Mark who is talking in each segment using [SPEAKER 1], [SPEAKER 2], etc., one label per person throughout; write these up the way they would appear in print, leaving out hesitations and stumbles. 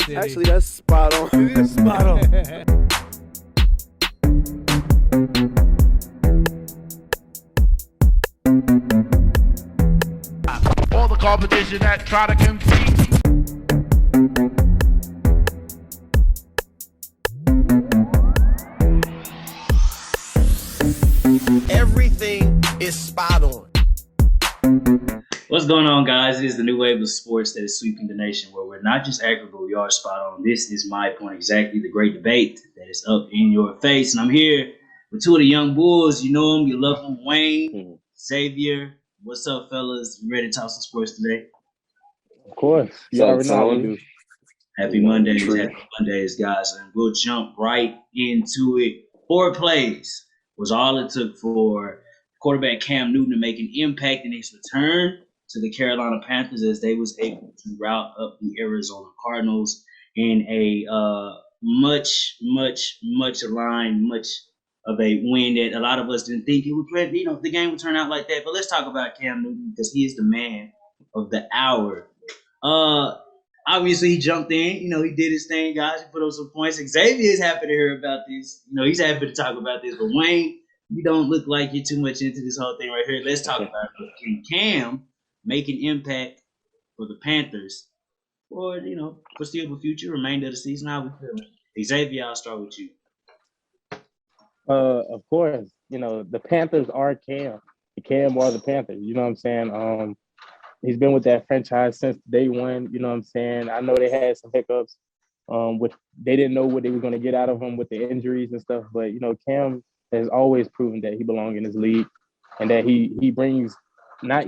[SPEAKER 1] City.
[SPEAKER 2] Actually, that's spot on.
[SPEAKER 1] It is spot on.
[SPEAKER 3] All the competition that try to compete.
[SPEAKER 2] Everything is spot on.
[SPEAKER 4] What's going on, guys? It is the new wave of sports that is sweeping the nation, where we're not just accurate, but we are spot on. This is My Point Exactly, the great debate that is up in your face. And I'm here with two of the young bulls. You know them, you love them. Wayne, Xavier. What's up, fellas? You ready to talk some sports today?
[SPEAKER 5] Of course. You already know how we do.
[SPEAKER 4] Happy Mondays, guys. And we'll jump right into it. 4 plays was all it took for quarterback Cam Newton to make an impact in his return to the Carolina Panthers, as they was able to rout up the Arizona Cardinals in a much of a win that a lot of us didn't think it would play. You know, the game would turn out like that. But let's talk about Cam Newton, because he is the man of the hour. Obviously he jumped in. You know, he did his thing, guys. He put up some points. Xavier is happy to hear about this. You know, he's happy to talk about this. But Wayne, you don't look like you're too much into this whole thing right here. Let's talk about it. Can Cam make an impact for the Panthers for, you know, foreseeable future, remainder of the season? How we feeling? Xavier, I'll start with you.
[SPEAKER 5] Of course, you know, the Panthers are Cam. Cam are the Panthers. You know what I'm saying? He's been with that franchise since day one. You know what I'm saying? I know they had some hiccups. Which they didn't know what they were going to get out of him with the injuries and stuff. But, you know, Cam has always proven that he belongs in this league, and that he brings not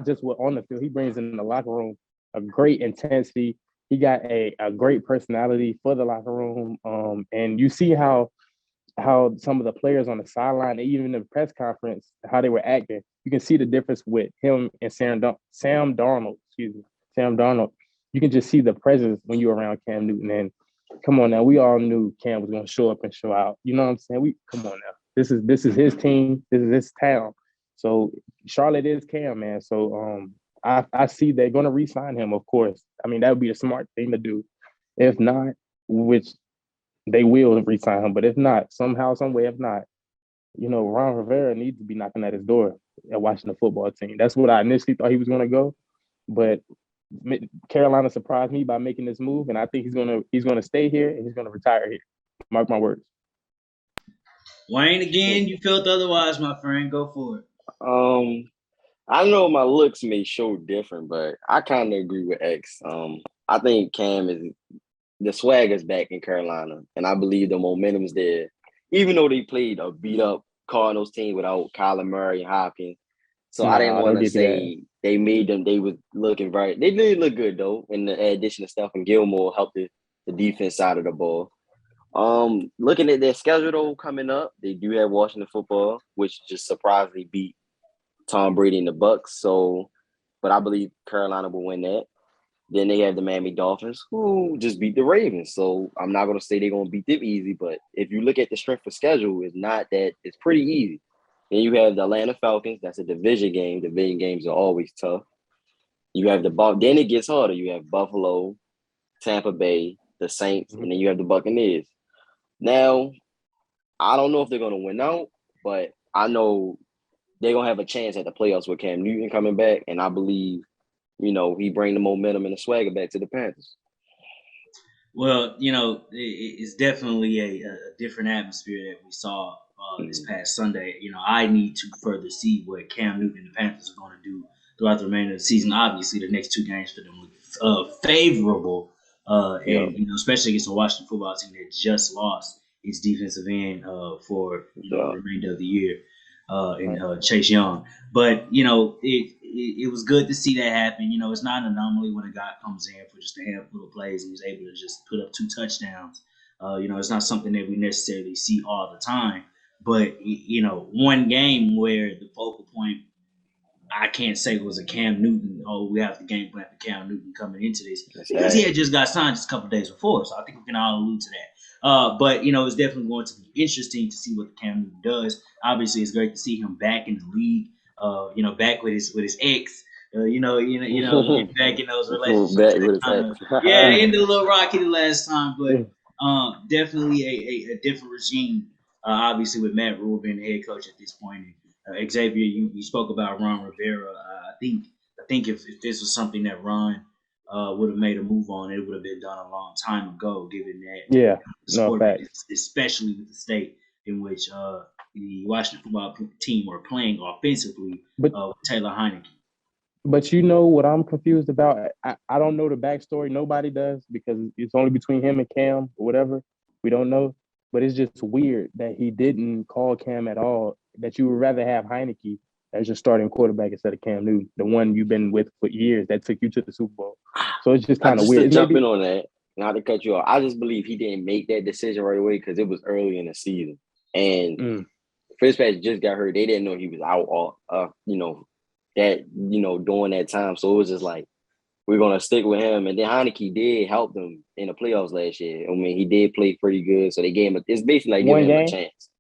[SPEAKER 5] just what on the field, he brings in the locker room a great intensity. He got a great personality for the locker room. And you see how some of the players on the sideline, even in the press conference, how they were acting. You can see the difference with him and Sam Darnold. Sam Darnold. You can just see the presence when you're around Cam Newton. And come on now, we all knew Cam was going to show up and show out. You know what I'm saying? Come on now. This is his team. This is his town. So Charlotte is Cam, man. So I see they're going to re-sign him, of course. I mean, that would be a smart thing to do. If not, which they will re-sign him. But if not, somehow, some way, if not, you know, Ron Rivera needs to be knocking at his door and watching the football team. That's what I initially thought he was going to go. But Carolina surprised me by making this move, and I think he's gonna stay here and he's gonna retire here. Mark my words.
[SPEAKER 4] Wayne, again, you felt otherwise, my friend. Go for
[SPEAKER 6] it. I know my looks may show different, but I kind of agree with X. I think Cam is the swagger's back in Carolina, and I believe the momentum's there. Even though they played a beat up Cardinals team without Kyler Murray and Hopkins. So I didn't want to say they made them. They was looking right. They did look good though. In the addition of Stephen Gilmore helped the defense side of the ball. Looking at their schedule though coming up, they do have Washington football, which just surprisingly beat Tom Brady and the Bucks. So, but I believe Carolina will win that. Then they have the Miami Dolphins, who just beat the Ravens. So I'm not going to say they're going to beat them easy, but if you look at the strength of schedule, it's pretty easy. Then you have the Atlanta Falcons. That's a division game. Division games are always tough. You have then it gets harder. You have Buffalo, Tampa Bay, the Saints, and then you have the Buccaneers. Now, I don't know if they're going to win out, but I know they're going to have a chance at the playoffs with Cam Newton coming back, and I believe, you know, he bring the momentum and the swagger back to the Panthers.
[SPEAKER 4] Well, you know, it's definitely a different atmosphere that we saw this past Sunday. You know, I need to further see what Cam Newton and the Panthers are going to do throughout the remainder of the season. Obviously, the next 2 games for them look favorable, and you know, especially against the Washington football team that just lost its defensive end for the remainder of the year, and Chase Young. But you know, it was good to see that happen. You know, it's not an anomaly when a guy comes in for just a handful of plays and he's able to just put up 2 touchdowns. You know, it's not something that we necessarily see all the time. But, you know, one game where the focal point, I can't say was a Cam Newton, we have the game plan for Cam Newton coming into this. Because he had just got signed just a couple of days before. So I think we can all allude to that. But, you know, it's definitely going to be interesting to see what Cam Newton does. Obviously, it's great to see him back in the league, you know, back with his ex, back in those relationships
[SPEAKER 6] Back
[SPEAKER 4] that
[SPEAKER 6] with his
[SPEAKER 4] kind of
[SPEAKER 6] ex.
[SPEAKER 4] ended a little rocky the last time, but definitely a different regime. Obviously, with Matt Rule being the head coach at this point, and Xavier, you spoke about Ron Rivera. I think if this was something that Ron would have made a move on, it would have been done a long time ago. Given that
[SPEAKER 5] Yeah,
[SPEAKER 4] the
[SPEAKER 5] no
[SPEAKER 4] sport,
[SPEAKER 5] facts.
[SPEAKER 4] especially with the state in which the Washington football team are playing offensively
[SPEAKER 5] But
[SPEAKER 4] with Taylor Heineke.
[SPEAKER 5] But you know what I'm confused about? I don't know the backstory. Nobody does because it's only between him and Cam or whatever. We don't know. But it's just weird that he didn't call Cam at all. That you would rather have Heineke as your starting quarterback instead of Cam Newton, the one you've been with for years that took you to the Super Bowl. So it's just
[SPEAKER 6] I
[SPEAKER 5] kind of
[SPEAKER 6] just
[SPEAKER 5] weird.
[SPEAKER 6] to
[SPEAKER 5] It's
[SPEAKER 6] jump in
[SPEAKER 5] maybe
[SPEAKER 6] on that, not to cut you off. I just believe he didn't make that decision right away because it was early in the season, and Fitzpatrick just got hurt. They didn't know he was out all, during that time. So it was just like we're gonna stick with him. And then Heineke did help them in the playoffs last year. I mean, he did play pretty good, so they gave him. It's basically like giving
[SPEAKER 5] one
[SPEAKER 6] him a
[SPEAKER 5] game.
[SPEAKER 6] chance.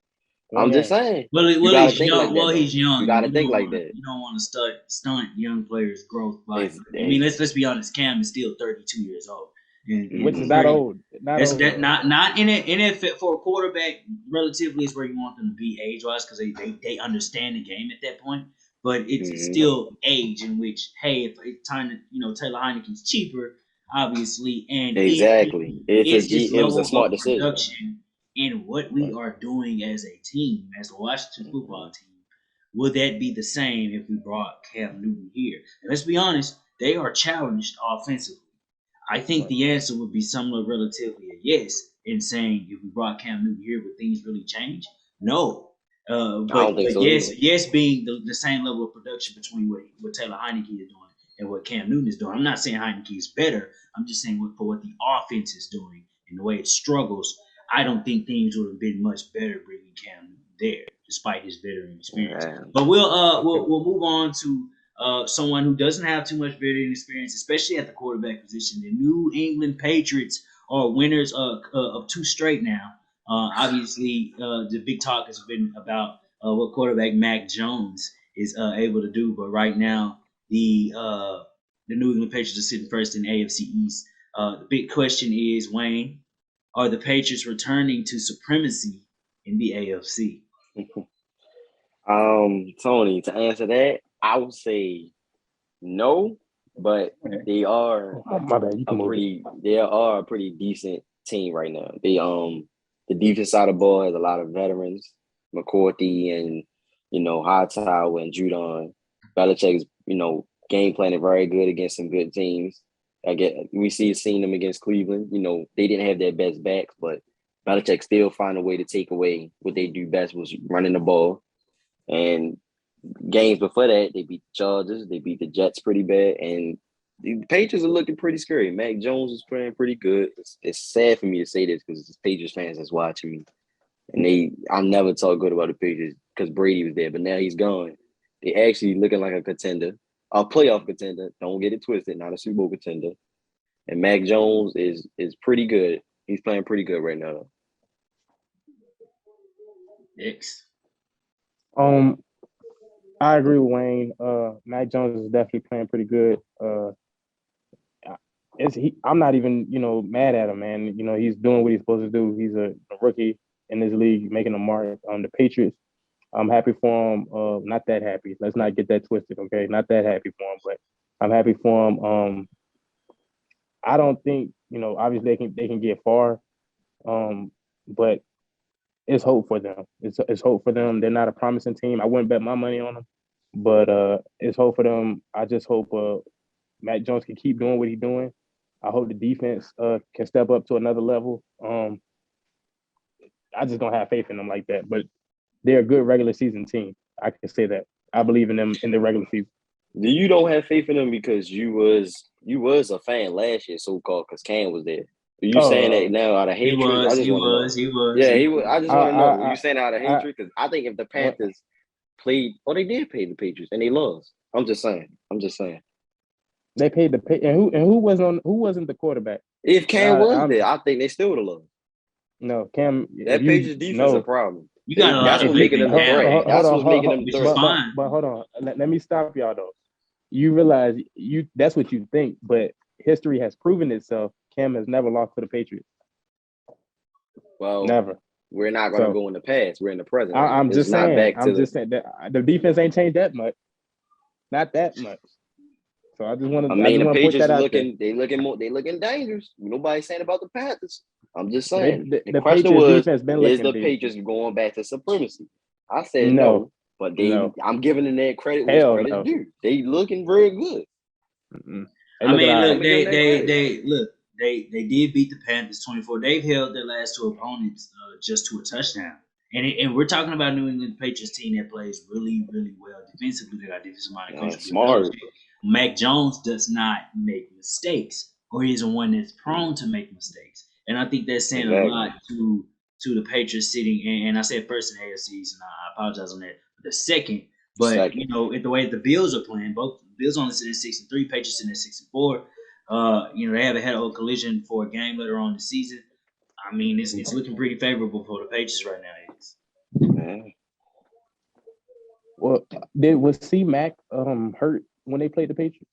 [SPEAKER 5] One
[SPEAKER 6] I'm just
[SPEAKER 5] game.
[SPEAKER 6] saying,
[SPEAKER 4] Well,
[SPEAKER 6] you got to
[SPEAKER 4] he's
[SPEAKER 6] think
[SPEAKER 4] young.
[SPEAKER 6] like that,
[SPEAKER 4] Well,
[SPEAKER 6] though.
[SPEAKER 4] he's young.
[SPEAKER 6] You got to
[SPEAKER 4] You
[SPEAKER 6] think
[SPEAKER 4] don't
[SPEAKER 6] like
[SPEAKER 4] want
[SPEAKER 6] that.
[SPEAKER 4] you don't want to stunt young players' growth by.
[SPEAKER 6] It's,
[SPEAKER 4] I mean, let's be honest. Cam is still 32 years old, and
[SPEAKER 5] Which is
[SPEAKER 4] it's
[SPEAKER 5] not
[SPEAKER 4] very.
[SPEAKER 5] old. Not
[SPEAKER 4] That's
[SPEAKER 5] old.
[SPEAKER 4] that not in it for a quarterback. Relatively, is where you want them to be age wise because they understand the game at that point. But it's still age in which if it's time to Taylor Heineke's cheaper, obviously, and
[SPEAKER 6] exactly.
[SPEAKER 4] is his
[SPEAKER 6] It was a
[SPEAKER 4] level
[SPEAKER 6] smart
[SPEAKER 4] of
[SPEAKER 6] decision.
[SPEAKER 4] production in what we are doing as a team, as the Washington football team, will that be the same if we brought Cam Newton here? And let's be honest, they are challenged offensively. I think the answer would be somewhat relatively a yes in saying if we brought Cam Newton here, would things really change? No.
[SPEAKER 6] I don't think
[SPEAKER 4] But
[SPEAKER 6] so either.
[SPEAKER 4] yes being the same level of production between what Taylor Heineke is doing and what Cam Newton is doing. I'm not saying Heineke is better. I'm just saying for what the offense is doing and the way it struggles, I don't think things would have been much better bringing Cam Newton there, despite his veteran experience.
[SPEAKER 6] Yeah.
[SPEAKER 4] But we'll move on to someone who doesn't have too much veteran experience, especially at the quarterback position. The New England Patriots are winners of two straight now. Obviously, the big talk has been about what quarterback Mac Jones is able to do, but right now the New England Patriots are sitting first in AFC East. The big question is, Wayne, are the Patriots returning to supremacy in the AFC?
[SPEAKER 6] Tony, to answer that, I would say no, but they are
[SPEAKER 5] My bad. You can move it.
[SPEAKER 6] they are a pretty decent team right now. The defense side of the ball has a lot of veterans, McCourty and Hightower and Judon. Belichick's game planning very good against some good teams. Seen them against Cleveland. They didn't have their best backs, but Belichick still find a way to take away what they do best, was running the ball. And games before that, they beat the Chargers, they beat the Jets pretty bad, and the Patriots are looking pretty scary. Mac Jones is playing pretty good. It's sad for me to say this because it's Patriots fans that's watching me, and I never talk good about the Patriots because Brady was there, but now he's gone. They actually looking like a contender, a playoff contender. Don't get it twisted, not a Super Bowl contender. And Mac Jones is pretty good. He's playing pretty good right now.
[SPEAKER 4] X.
[SPEAKER 5] I agree with Wayne. Mac Jones is definitely playing pretty good. I'm not even mad at him, man. He's doing what he's supposed to do. He's a rookie in this league, making a mark. The Patriots, I'm happy for him. Not that happy. Let's not get that twisted, okay? Not that happy for him, but I'm happy for him. I don't think obviously they can get far, but it's hope for them. It's hope for them. They're not a promising team. I wouldn't bet my money on them, but it's hope for them. I just hope Matt Jones can keep doing what he's doing. I hope the defense can step up to another level. I just don't have faith in them like that, but they're a good regular season team. I can say that. I believe in them in the regular season.
[SPEAKER 6] You don't have faith in them because you was a fan last year, so called, because Cam was there. Are you saying that now out of hatred? I just want to know. Yeah, he was. I just want to know. You saying out of hatred? Because I think if the Panthers played, they did pay the Patriots and they lost. I'm just saying.
[SPEAKER 5] They paid the pay, and who wasn't the quarterback?
[SPEAKER 6] If Cam was there, I think they still would have lost.
[SPEAKER 5] No, Cam.
[SPEAKER 6] That Patriots defense a problem.
[SPEAKER 4] You got
[SPEAKER 6] That's what's making them the threat. That's what's making them the threat.
[SPEAKER 5] But hold on. Let me stop y'all though. you realize that's what you think, but history has proven itself. Cam has never lost to the Patriots.
[SPEAKER 6] Well,
[SPEAKER 5] Never.
[SPEAKER 6] we're not going to
[SPEAKER 5] So
[SPEAKER 6] go in the past. We're in the present.
[SPEAKER 5] I'm
[SPEAKER 6] It's
[SPEAKER 5] just
[SPEAKER 6] not
[SPEAKER 5] saying.
[SPEAKER 6] back to the.
[SPEAKER 5] That the defense ain't changed that much. Not that much. So I just want
[SPEAKER 6] The
[SPEAKER 5] to put
[SPEAKER 6] Patriots
[SPEAKER 5] that out there.
[SPEAKER 6] they looking dangerous. Nobody's saying about the Panthers. I'm just
[SPEAKER 5] They,
[SPEAKER 6] saying.
[SPEAKER 5] the,
[SPEAKER 6] The
[SPEAKER 5] the
[SPEAKER 6] question
[SPEAKER 5] Patriots
[SPEAKER 6] was,
[SPEAKER 5] defense been
[SPEAKER 6] is
[SPEAKER 5] looking
[SPEAKER 6] the
[SPEAKER 5] dangerous.
[SPEAKER 6] Patriots going back to supremacy? I said
[SPEAKER 5] No,
[SPEAKER 6] but
[SPEAKER 5] no.
[SPEAKER 6] I'm giving them that credit where
[SPEAKER 5] Hell
[SPEAKER 6] credit's
[SPEAKER 5] no.
[SPEAKER 6] due. They looking very good.
[SPEAKER 5] They
[SPEAKER 4] I mean,
[SPEAKER 5] all
[SPEAKER 4] look,
[SPEAKER 5] right.
[SPEAKER 4] they did beat the Panthers 24. They've held their last two opponents just to a touchdown. And we're talking about New England Patriots team that plays really, really well defensively. They got defensive-minded coach.
[SPEAKER 6] Smart.
[SPEAKER 4] Mac Jones does not make mistakes, or he isn't one that's prone to make mistakes. And I think that's saying a lot to the Patriots sitting. And I said first in the AFC, and I apologize on that. The second, but you know, the way the Bills are playing, both the Bills only sitting at 6-3, Patriots sitting at 6-4. You know, they haven't had a collision for a game later on in the season. I mean, it's looking pretty favorable for the Patriots right now. It is.
[SPEAKER 6] Man.
[SPEAKER 5] Well, was C Mac hurt when they played the Patriots?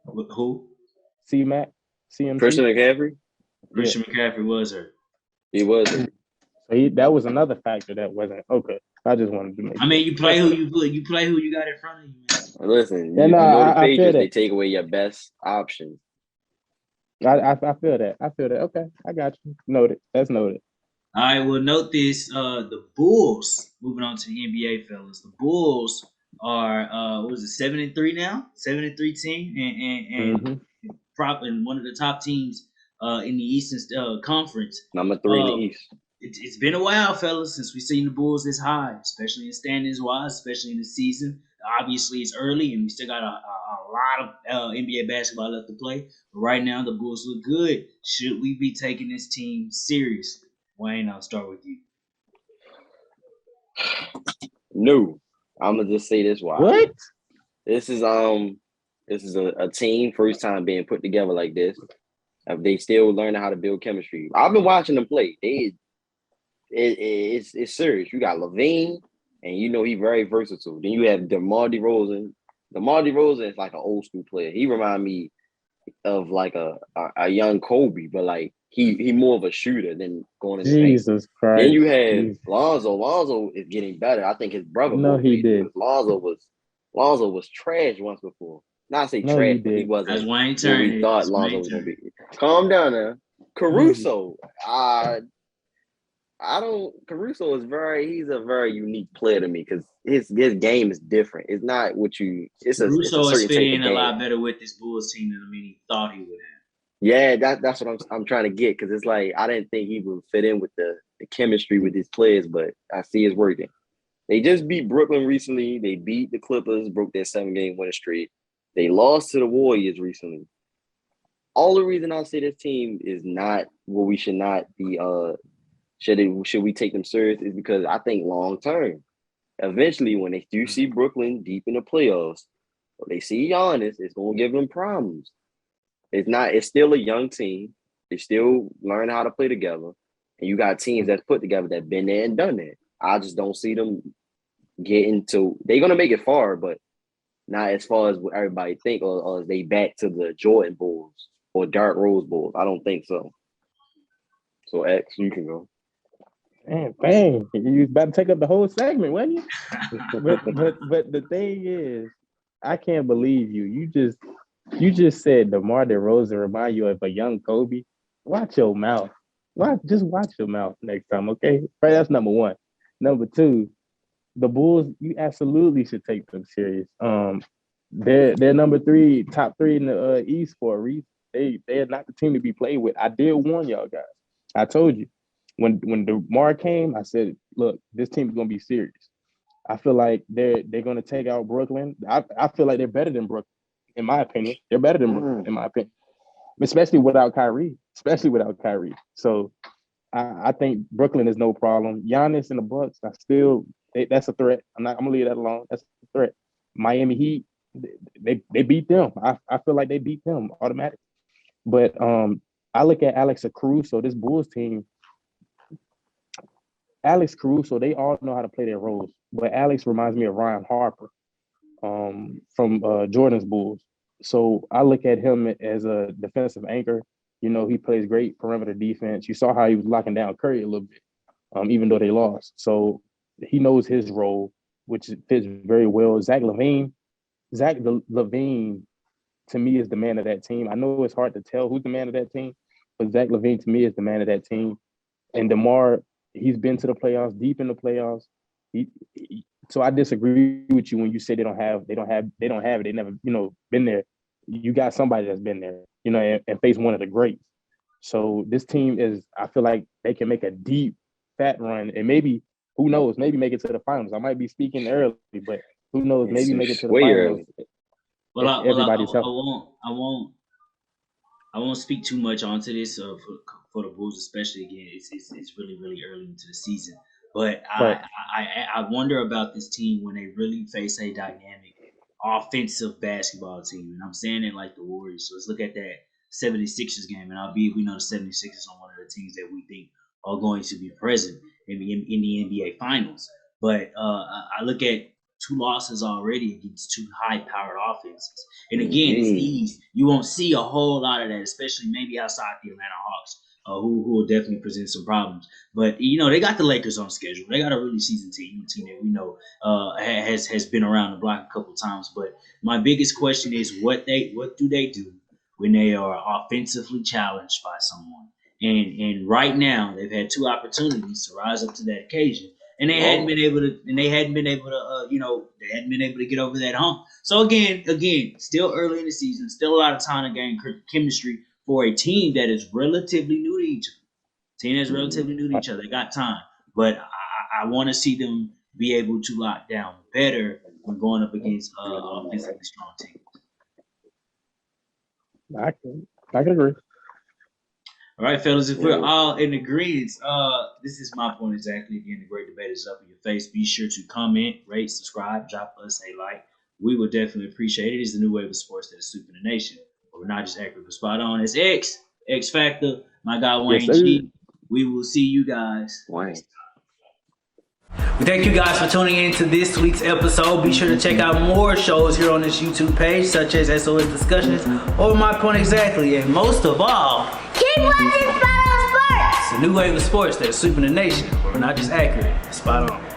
[SPEAKER 4] Who?
[SPEAKER 5] C Mac, CMC.
[SPEAKER 6] Christian McCaffrey.
[SPEAKER 4] Christian McCaffrey was hurt.
[SPEAKER 6] He was hurt.
[SPEAKER 5] So that was another factor that wasn't okay. I just wanted to make.
[SPEAKER 4] I mean, you play who you put. You play who you got in front of you, man.
[SPEAKER 6] Listen,
[SPEAKER 5] Yeah,
[SPEAKER 6] you know the
[SPEAKER 5] I feel
[SPEAKER 6] Patriots,
[SPEAKER 5] that.
[SPEAKER 6] they take away your best option.
[SPEAKER 5] I feel that. I feel that. Okay, I got you. Noted. That's noted.
[SPEAKER 4] All right, well, note this. The Bulls, moving on to the NBA, fellas. The Bulls are, what is it, 7-3 now? 7-3 team. And probably one of the top teams in the Eastern Conference.
[SPEAKER 6] Number 3 in the East.
[SPEAKER 4] It's been a while, fellas, since we've seen the Bulls this high, especially in standings wise, especially in the season. Obviously, it's early, and we still got a lot of NBA basketball left to play. But right now, the Bulls look good. Should we be taking this team seriously? Wayne, I'll start with you.
[SPEAKER 6] No, I'm gonna just say this why.
[SPEAKER 5] What?
[SPEAKER 6] This is a team first time being put together like this. They still learning how to build chemistry. I've been watching them play. It's serious. You got Levine, and you know he's very versatile. Then you have DeMar DeRozan. DeMar DeRozan is like an old school player. He remind me of like a young Kobe, but like he more of a shooter than going in the paint.
[SPEAKER 5] Jesus Christ.
[SPEAKER 6] Then you have Lonzo. Lonzo is getting better. I think his brother.
[SPEAKER 5] No, he did.
[SPEAKER 6] Lonzo was trash once before. Not say
[SPEAKER 5] No,
[SPEAKER 6] trash,
[SPEAKER 5] he
[SPEAKER 6] but he
[SPEAKER 5] did.
[SPEAKER 6] wasn't
[SPEAKER 4] That's Wayne
[SPEAKER 6] what
[SPEAKER 4] turn.
[SPEAKER 6] we thought Lonzo was gonna be. Calm down now. Caruso. Caruso is he's a very unique player to me because his game is different. It's not what you. It's a
[SPEAKER 4] Caruso is
[SPEAKER 6] certain
[SPEAKER 4] fitting
[SPEAKER 6] type
[SPEAKER 4] in
[SPEAKER 6] of
[SPEAKER 4] a
[SPEAKER 6] game.
[SPEAKER 4] lot better with this Bulls team than he thought he would have.
[SPEAKER 6] Yeah, that's what I'm trying to get because it's like I didn't think he would fit in with the chemistry with his players, but I see it's working. They just beat Brooklyn recently. They beat the Clippers, broke their 7-game winning streak. They lost to the Warriors recently. All the reason I say this team is not what we should not be. Should we take them serious? Is because I think long term, eventually when they do see Brooklyn deep in the playoffs, or they see Giannis, it's gonna give them problems. It's still a young team. They still learn how to play together. And you got teams that's put together that been there and done that. I just don't see them getting to they're gonna make it far, but not as far as what everybody think, or is they back to the Jordan Bulls or Dark Rose Bulls. I don't think so. So X, you can go.
[SPEAKER 5] Bang. You was about to take up the whole segment, wasn't you? but the thing is, I can't believe you. You just said DeMar DeRozan remind you of a young Kobe. Watch your mouth. Just watch your mouth next time, okay? Right, that's number one. Number two, the Bulls, you absolutely should take them serious. They're number 3, top 3 in the East for a reason. They're not the team to be played with. I did warn y'all guys. I told you. When DeMar came, I said, look, this team is gonna be serious. I feel like they're gonna take out Brooklyn. I feel like they're better than Brooklyn, in my opinion. They're better than Brooklyn, in my opinion. Especially without Kyrie. So I think Brooklyn is no problem. Giannis and the Bucks, that's a threat. I'm gonna leave that alone. That's a threat. Miami Heat, they beat them. I feel like they beat them automatically. But I look at Alex Caruso, this Bulls team. Alex Caruso, they all know how to play their roles. But Alex reminds me of Ryan Harper. from Jordan's Bulls. So I look at him as a defensive anchor. You know, he plays great perimeter defense. You saw how he was locking down Curry a little bit, even though they lost. So he knows his role, which fits very well. Levine, to me, is the man of that team. I know it's hard to tell who's the man of that team, but Zach Levine to me is the man of that team. And DeMar, he's been to the playoffs, deep in the playoffs. So I disagree with you when you say they don't have it. They never, been there. You got somebody that's been there, and faced one of the greats. So this team I feel like they can make a deep, fat run, and maybe, who knows, maybe make it to the finals. I might be speaking early, but who knows, maybe make it to the finals.
[SPEAKER 4] Well, I won't speak too much onto this for the Bulls, especially again. It's really early into the season, but I wonder about this team when they really face a dynamic offensive basketball team, and I'm saying it like the Warriors. So let's look at that 76ers game, and albeit we know the 76ers are one of the teams that we think are going to be present in the NBA Finals, but I look at 2 losses already against 2 high-powered offenses. And again, it's East. You won't see a whole lot of that, especially maybe outside the Atlanta Hawks, who will definitely present some problems. But, they got the Lakers on schedule. They got a really seasoned team, a team that we know has been around the block a couple times. But my biggest question is what do they do when they are offensively challenged by someone? And right now, they've had 2 opportunities to rise up to that occasion. And they hadn't been able to. They hadn't been able to get over that hump. So again, still early in the season, still a lot of time to gain chemistry for a team that is relatively new to each other. They got time, but I want to see them be able to lock down better when going up against offensively strong teams.
[SPEAKER 5] I can agree.
[SPEAKER 4] All right, fellas, if we're all in agreement, this is my point exactly. Again, the great debate is up in your face. Be sure to comment, rate, subscribe, drop us a like. We will definitely appreciate it. It's the new wave of sports that is sweeping the nation. But we're not just accurate, but spot on. It's X Factor, my guy Wayne G. We will see you guys.
[SPEAKER 6] Wayne.
[SPEAKER 4] We thank you guys for tuning in to this week's episode. Be sure to check out more shows here on this YouTube page, such as SOS Discussions or My Point Exactly. And most of all,
[SPEAKER 1] keep watching Spot on Sports.
[SPEAKER 4] it's a new wave of sports that's sweeping the nation. We're not just accurate, spot on.